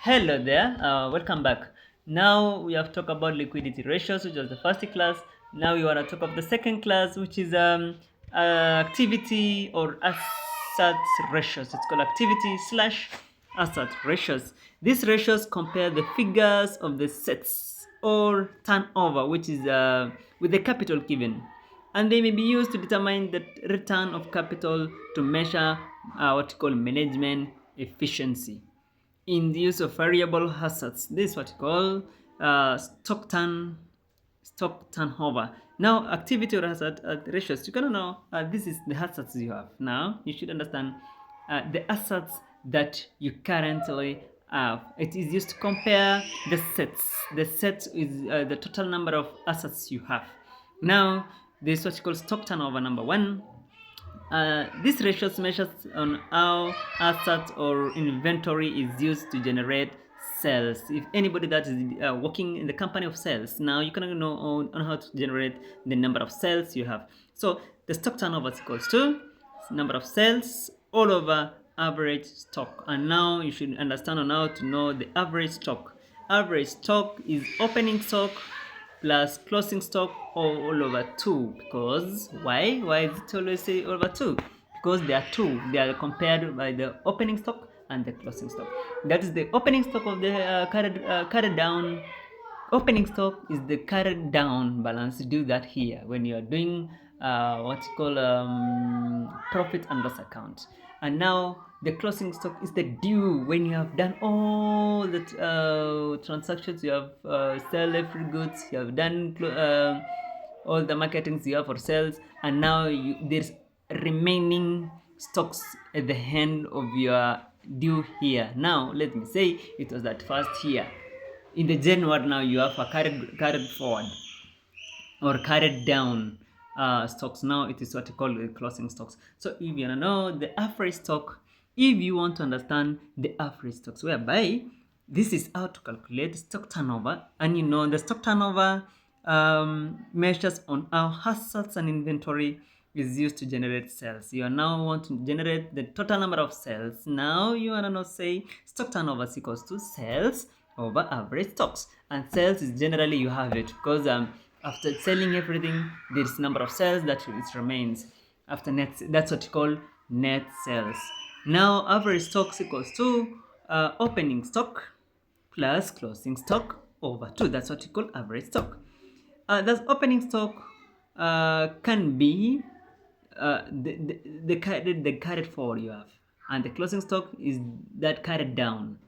Hello there, welcome back. Now we have talked about liquidity ratios, which was the first class. Now we want to talk about the second class, which is activity or asset ratios. It's called activity slash asset ratios. These ratios compare the figures of the sets or turnover, which is with the capital given, and they may be used to determine the return of capital to measure what you call management efficiency in the use of variable assets. This is what you call stock turnover. Now, activity or asset ratios. You gotta know this is the assets you have. Now, you should understand the assets that you currently have. It is used to compare the sets. The set is the total number of assets you have. Now, this is what you call stock turnover number one. This ratio measures on how asset or inventory is used to generate sales. If anybody that is working in the company of sales, now you can know on how to generate the number of sales you have. So the stock turnover is equals to number of sales all over average stock. And now you should understand on how to know the average stock. Average stock is opening stock plus closing stock all over 2. Because why is it always say over 2? Because they are 2, they are compared by the opening stock and the closing stock. That is the opening stock of the carried down. Opening stock is the carried down balance. Do that here when you are doing what you call profit and loss account. And now the closing stock is the due when you have done all the transactions. You have sell every goods, you have done all the marketings you have for sales, and now there's remaining stocks at the end of your due here. Now let me say it was that first here in the January. Now you have a carried forward or carried down stocks. Now it is what you call the closing stocks. So if you want to know the average stock, if you want to understand the average stocks, whereby this is how to calculate stock turnover, and you know the stock turnover measures on how assets and inventory is used to generate sales. You are now want to generate the total number of sales. Now you want to know, say stock turnover is equals to sales over average stocks, and sales is generally you have it because after selling everything there's number of sales that it remains after net. That's what you call net sales. Now average stocks equals to opening stock plus closing stock over 2. That's what you call average stock. That's opening stock can be the carried forward you have, and the closing stock is that carried down.